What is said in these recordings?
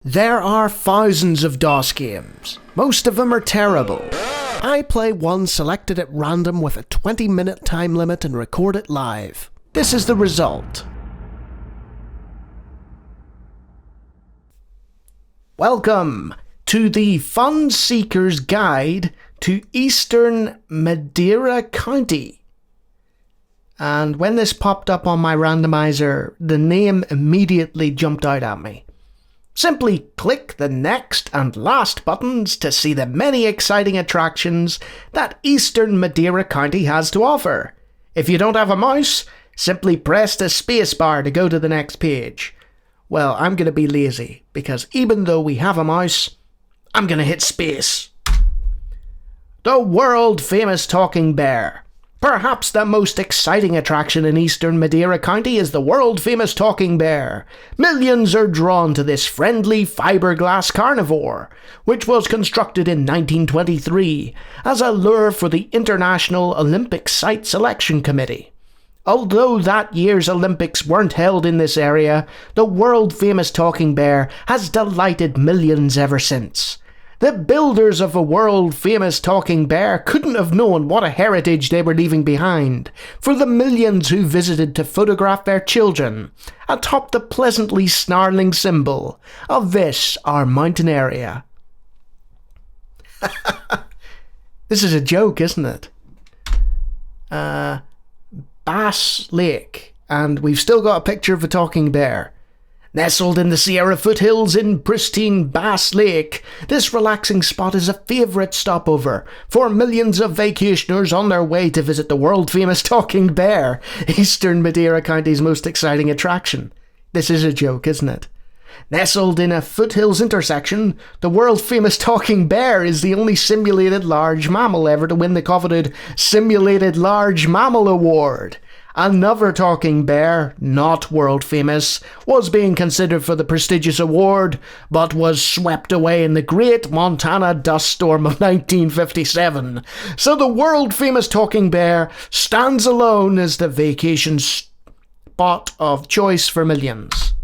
There are thousands of DOS games. Most of them are terrible. I play one selected at random with a 20-minute time limit and record it live. This is the result. Welcome to the Fun Seeker's Guide to Eastern Madera County. And when this popped up on my randomizer, the name immediately jumped out at me. Simply click the next and last buttons to see the many exciting attractions that Eastern Madera County has to offer. If you don't have a mouse, simply press the spacebar to go to the next page. Well, I'm going to be lazy, because even though we have a mouse, I'm going to hit space. The world-famous talking bear. Perhaps the most exciting attraction in Eastern Madera County is the world-famous talking bear. Millions are drawn to this friendly fiberglass carnivore, which was constructed in 1923 as a lure for the International Olympic Site Selection Committee. Although that year's Olympics weren't held in this area, the world-famous talking bear has delighted millions ever since. The builders of a world-famous talking bear couldn't have known what a heritage they were leaving behind for the millions who visited to photograph their children atop the pleasantly snarling symbol of this, our mountain area. This is a joke, isn't it? Bass Lake, and we've still got a picture of a talking bear. Nestled in the Sierra foothills in pristine Bass Lake, this relaxing spot is a favourite stopover for millions of vacationers on their way to visit the world-famous talking bear, Eastern Madera County's most exciting attraction. This is a joke, isn't it? Nestled in a foothills intersection, the world-famous talking bear is the only simulated large mammal ever to win the coveted Simulated Large Mammal Award. Another talking bear, not world-famous, was being considered for the prestigious award, but was swept away in the Great Montana Dust Storm of 1957. So the world-famous talking bear stands alone as the vacation spot of choice for millions.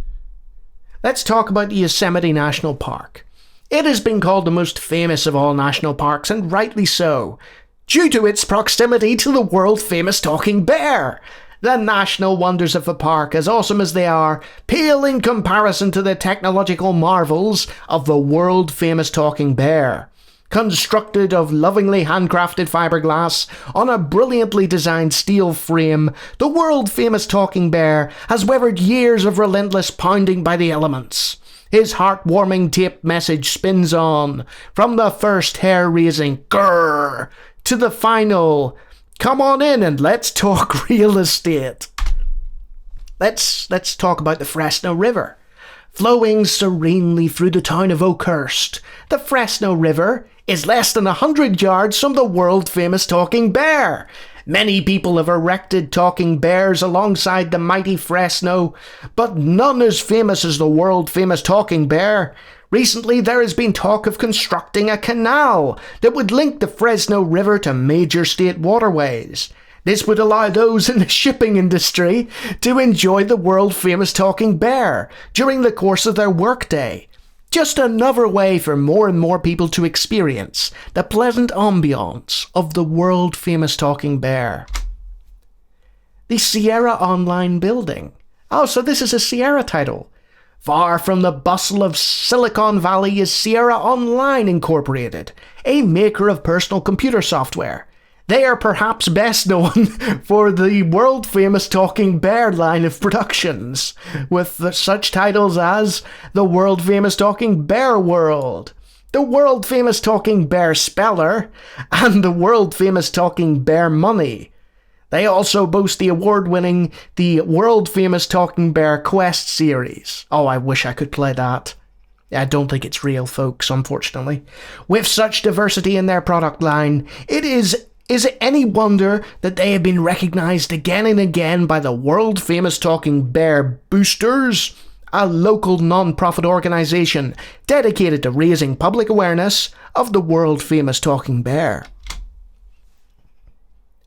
Let's talk about Yosemite National Park. It has been called the most famous of all national parks, and rightly so, due to its proximity to the world-famous talking bear. The national wonders of the park, as awesome as they are, pale in comparison to the technological marvels of the world-famous talking bear. Constructed of lovingly handcrafted fiberglass on a brilliantly designed steel frame, the world-famous talking bear has weathered years of relentless pounding by the elements. His heartwarming taped message spins on, from the first hair-raising grrr to the final, come on in and let's talk real estate. Let's talk about the Fresno River. Flowing serenely through the town of Oakhurst, the Fresno River is less than 100 yards from the world-famous talking bear. Many people have erected talking bears alongside the mighty Fresno, but none as famous as the world-famous talking bear. Recently, there has been talk of constructing a canal that would link the Fresno River to major state waterways. This would allow those in the shipping industry to enjoy the world-famous talking bear during the course of their workday. Just another way for more and more people to experience the pleasant ambiance of the world-famous talking bear. The Sierra Online Building. Oh, so this is a Sierra title. Far from the bustle of Silicon Valley is Sierra Online Incorporated, a maker of personal computer software. They are perhaps best known for the world-famous Talking Bear line of productions, with such titles as the world-famous Talking Bear World, the world-famous Talking Bear Speller, and the world-famous Talking Bear Money. They also boast the award-winning The World-Famous Talking Bear Quest series. Oh, I wish I could play that. I don't think it's real, folks, unfortunately. With such diversity in their product line, is it any wonder that they have been recognised again and again by the world-famous Talking Bear Boosters, a local non-profit organisation dedicated to raising public awareness of the world-famous talking bear.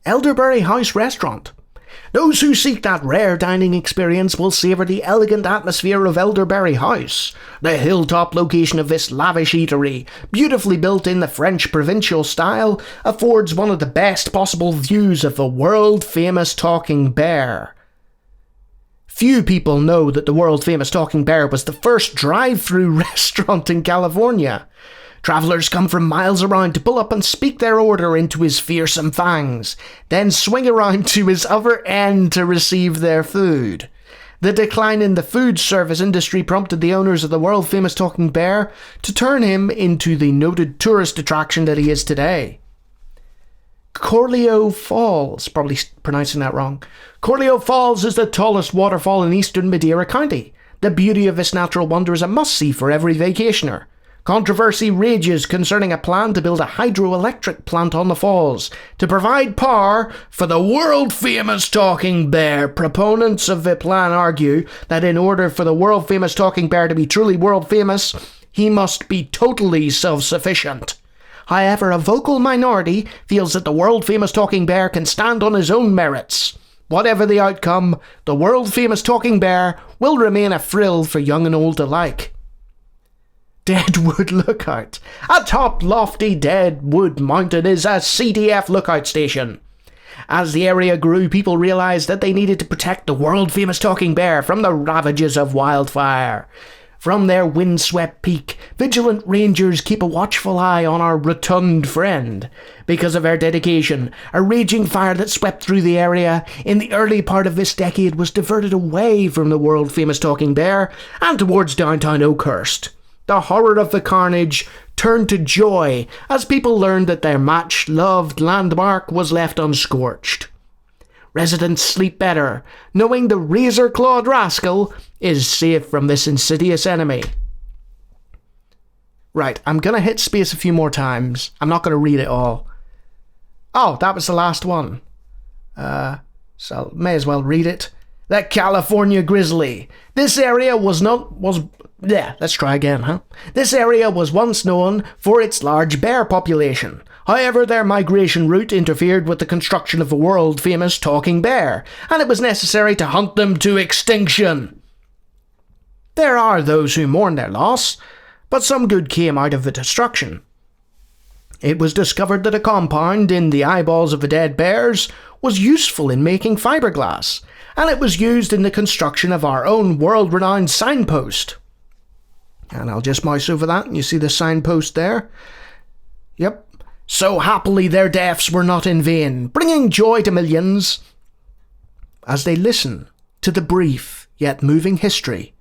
Elderberry House Restaurant. Those who seek that rare dining experience will savour the elegant atmosphere of Elderberry House. The hilltop location of this lavish eatery, beautifully built in the French provincial style, affords one of the best possible views of the world-famous Talking Bear. Few people know that the world-famous Talking Bear was the first drive-through restaurant in California. Travellers come from miles around to pull up and speak their order into his fearsome fangs, then swing around to his other end to receive their food. The decline in the food service industry prompted the owners of the world-famous Talking Bear to turn him into the noted tourist attraction that he is today. Corleo Falls, probably pronouncing that wrong. Corleo Falls is the tallest waterfall in Eastern Madera County. The beauty of this natural wonder is a must-see for every vacationer. Controversy rages concerning a plan to build a hydroelectric plant on the falls to provide power for the world-famous Talking Bear. Proponents of the plan argue that in order for the world-famous Talking Bear to be truly world-famous, he must be totally self-sufficient. However, a vocal minority feels that the world-famous Talking Bear can stand on his own merits. Whatever the outcome, the world-famous Talking Bear will remain a thrill for young and old alike. Deadwood Lookout. Atop lofty Deadwood Mountain is a CDF lookout station. As the area grew, people realised that they needed to protect the world-famous Talking Bear from the ravages of wildfire. From their windswept peak, vigilant rangers keep a watchful eye on our rotund friend. Because of their dedication, a raging fire that swept through the area in the early part of this decade was diverted away from the world-famous Talking Bear and towards downtown Oakhurst. The horror of the carnage turned to joy as people learned that their much-loved landmark was left unscorched. Residents sleep better, knowing the razor-clawed rascal is safe from this insidious enemy. Right, I'm going to hit space a few more times. I'm not going to read it all. Oh, that was the last one. So may as well read it. The California grizzly. This area let's try again, huh? This area was once known for its large bear population. However, their migration route interfered with the construction of the world-famous Talking Bear, and it was necessary to hunt them to extinction. There are those who mourn their loss, but some good came out of the destruction. It was discovered that a compound in the eyeballs of the dead bears was useful in making fiberglass, and it was used in the construction of our own world-renowned signpost. And I'll just mouse over that, and you see the signpost there. Yep. So happily their deaths were not in vain, bringing joy to millions as they listen to the brief yet moving history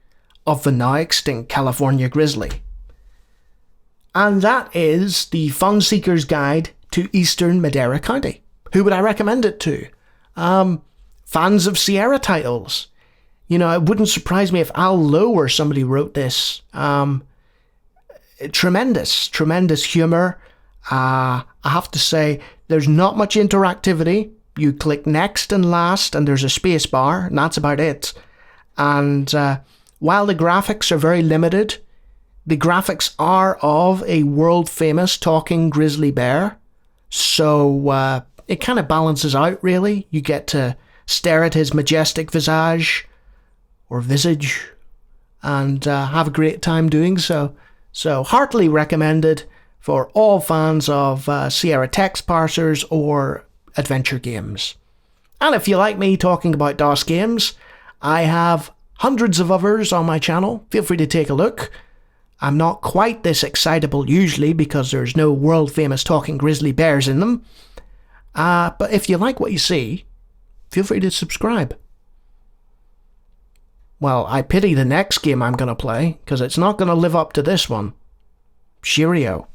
of the now extinct California grizzly. And that is the Fun Seeker's Guide to Eastern Madera County. Who would I recommend it to? Fans of Sierra titles. You know, it wouldn't surprise me if Al Lowe or somebody wrote this. Tremendous humour. I have to say, there's not much interactivity. You click next and last, and there's a space bar, and that's about it. And while the graphics are very limited, the graphics are of a world-famous talking grizzly bear. So it kind of balances out, really. You get to stare at his majestic visage, and have a great time doing so. So heartily recommended for all fans of Sierra text parsers or adventure games. And if you like me talking about DOS games, I have hundreds of others on my channel. Feel free to take a look. I'm not quite this excitable usually because there's no world-famous talking grizzly bears in them. But if you like what you see, feel free to subscribe. Well, I pity the next game I'm going to play, because it's not going to live up to this one. Cheerio.